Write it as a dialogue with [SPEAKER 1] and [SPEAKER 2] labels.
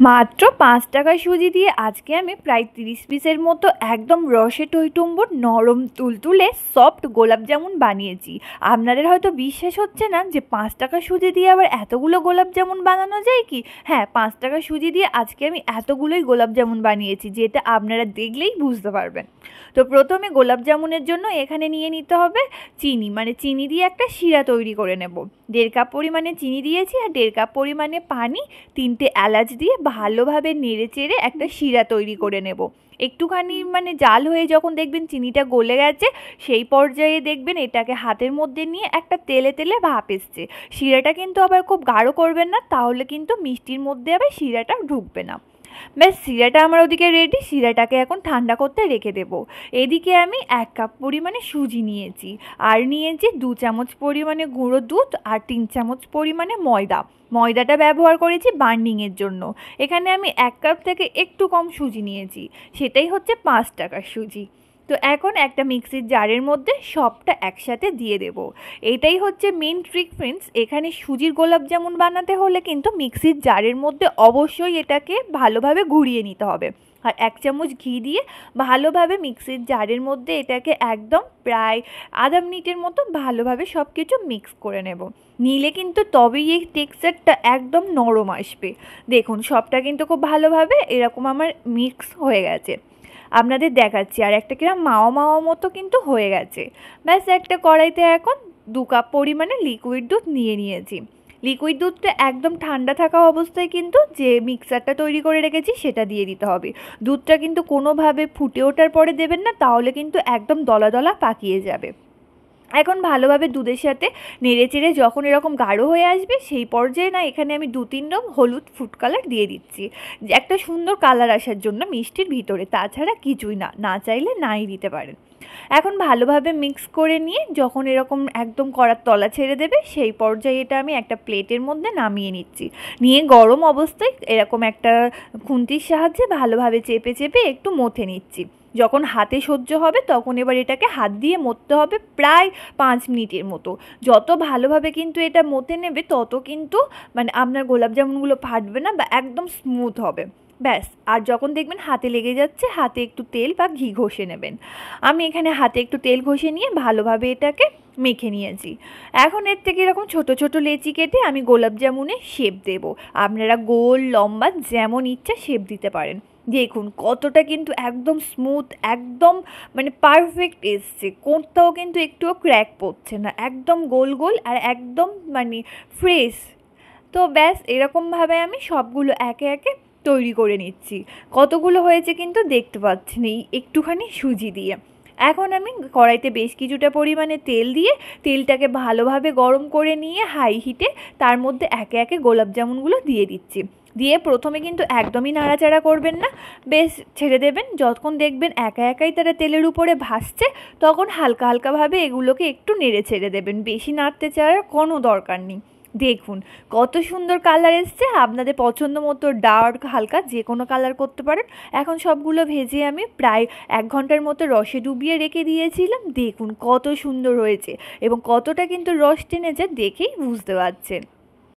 [SPEAKER 1] মাত্র ৫ টাকার সুজি দিয়ে আজকে আমি প্রায় ৩০ পিসের মতো একদম রসে টইটুম্বর নরম তুলতুলে সফট গোলাপ জামুন বানিয়েছি। আপনাদের হয়তো বিশ্বাস হচ্ছে না যে ৫ টাকার সুজি দিয়ে আবার এতগুলো গোলাপ জামুন বানানো যায় কি। হ্যাঁ, ৫ টাকার সুজি দিয়ে আজকে আমি এতগুলোই গোলাপ জামুন বানিয়েছি, যেটা আপনারা দেখলেই বুঝতে পারবেন। তো প্রথমে গোলাপ জামুনের জন্য এখানে নিয়ে নিতে হবে চিনি, মানে চিনি দিয়ে একটা শিরা তৈরি করে নেব। ১.৫ কাপ পরিমাণে চিনি দিয়েছি আর ১.৫ কাপ পরিমাণে পানি, ৩টে এলাচ দিয়ে ভালোভাবে নেড়ে চেড়ে একটা শিরা তৈরি করে নেব। একটুখানি মানে জাল হয়ে যখন দেখবেন চিনিটা গলে গেছে, সেই পর্যায়ে দেখবেন এটাকে হাতের মধ্যে নিয়ে একটা তেলে তেলে ভাপ এসছে। শিরাটা কিন্তু আবার খুব গাঢ় করবেন না, তাহলে কিন্তু মিষ্টির মধ্যে আবার শিরাটা ঢুকবে না। ব্যাস, শিরাটা আমার ওদিকে রেডি। শিরাটাকে এখন ঠান্ডা করতে রেখে দেব। এদিকে আমি ১ কাপ পরিমাণে সুজি নিয়েছি, আর নিয়েছি ২ চামচ পরিমাণে গুঁড়ো দুধ আর ৩ চামচ পরিমাণে ময়দা। ময়দাটা ব্যবহার করেছি বার্নিংয়ের জন্য। এখানে আমি ১ কাপ থেকে একটু কম সুজি নিয়েছি, সেটাই হচ্ছে ৫ টাকার সুজি। তো এখন একটা মিক্সির জারের মধ্যে সবটা একসাথে দিয়ে দেব। এটাই হচ্ছে মেন ট্রিক ফ্রেন্ডস। এখানে সুজির গোলাপ জামুন বানাতে হলে কিন্তু মিক্সির জারের মধ্যে অবশ্যই এটাকে ভালোভাবে ঘুরিয়ে নিতে হবে। আর ১ চামচ ঘি দিয়ে ভালোভাবে মিক্সির জারের মধ্যে এটাকে একদম প্রায় আধা মিনিটের মতো ভালোভাবে সব কিছু মিক্স করে নেব। নিলে কিন্তু তবেই এই টেক্সচারটা একদম নরম আসবে। দেখুন, সবটা কিন্তু খুব ভালোভাবে এরকম আমার মিক্স হয়ে গেছে। আপনাদের দেখাচ্ছি, আর একটা কিরম মাওয়া মাওয়া মতো কিন্তু হয়ে গেছে। ব্যাস, একটা কড়াইতে এখন ২ কাপ পরিমাণে লিকুইড দুধ নিয়ে নিয়েছি। লিকুইড দুধটা একদম ঠান্ডা থাকা অবস্থায় কিন্তু যে মিক্সারটা তৈরি করে রেখেছি সেটা দিয়ে দিতে হবে। দুধটা কিন্তু কোনোভাবে ফুটে ওঠার পরে দেবেন না, তাহলে কিন্তু একদম দলা দলা পাকিয়ে যাবে। এখন ভালোভাবে দুধের সাথে নেড়েচেড়ে যখন এরকম গাঢ় হয়ে আসবে, সেই পর্যায়ে না এখানে আমি ২-৩ রং হলুদ ফুড কালার দিয়ে দিচ্ছি, যে একটা সুন্দর কালার আসার জন্য মিষ্টির ভিতরে। তাছাড়া কিছুই না, না চাইলে নাই দিতে পারেন। এখন ভালোভাবে মিক্স করে নিয়ে যখন এরকম একদম কড়ার তলা ছেড়ে দেবে, সেই পর্যায়ে এটা আমি একটা প্লেটের মধ্যে নামিয়ে নিচ্ছি। নিয়ে গরম অবস্থায় এরকম একটা খুন্তির সাহায্যে ভালোভাবে চেপে চেপে একটু মথে নিচ্ছি। যখন হাতে সহ্য হবে তখন এবার এটাকে হাত দিয়ে মথতে হবে প্রায় ৫ মিনিটের মতো। যত ভালোভাবে কিন্তু এটা মথে নেবে, তত কিন্তু মানে আপনার গোলাপ জামুনগুলো ফাটবে না বা একদম স্মুথ হবে। ব্যাস, আর যখন দেখবেন হাতে লেগে যাচ্ছে, হাতে একটু তেল বা ঘি ঘষে নেবেন। আমি এখানে হাতে একটু তেল ঘষে নিয়ে ভালোভাবে এটাকে মেখে নিয়েছি। এখন এর থেকে এরকম ছোট ছোট লেচি কেটে আমি গোলাপ জামুনের শেপ দেব। আপনারা গোল লম্বা যেমন ইচ্ছা শেপ দিতে পারেন। দেখুন কতটা কিন্তু একদম স্মুথ, একদম মানে পারফেক্ট এসছে। কোথাও কিন্তু একটুও ক্র্যাক পড়ছে না, একদম গোল গোল আর একদম মানে ফ্রেশ। তো ব্যাস, এরকমভাবে আমি সবগুলো একে একে তৈরি করে নিচ্ছি। কতগুলো হয়েছে কিন্তু দেখতে পাচ্ছেন এই একটুখানি সুজি দিয়ে। এখন আমি কড়াইতে বেশ কিছুটা পরিমাণে তেল দিয়ে তেলটাকে ভালোভাবে গরম করে নিয়ে হাই হিটে তার মধ্যে একে একে গোলাপ জামুনগুলো দিয়ে দিচ্ছি। দিয়ে প্রথমে কিন্তু একদমই নাড়াচাড়া করবেন না, বেশ ছেড়ে দেবেন। যখন দেখবেন একা একাই তারা তেলের উপরে ভাসছে, তখন হালকা হালকাভাবে এগুলোকে একটু নেড়ে ছেড়ে দেবেন। বেশি নাড়তে চাওয়ার কোনো দরকার নেই। দেখুন কত সুন্দর কালার এসছে। আপনাদের পছন্দ মতো ডার্ক হালকা যে কোনো কালার করতে পারেন। এখন সবগুলো ভেজে আমি প্রায় ১ ঘন্টার মতো রসে ডুবিয়ে রেখে দিয়েছিলাম। দেখুন কত সুন্দর হয়েছে এবং কতটা কিন্তু রস টেনেছে দেখেই বুঝতে পারছেন।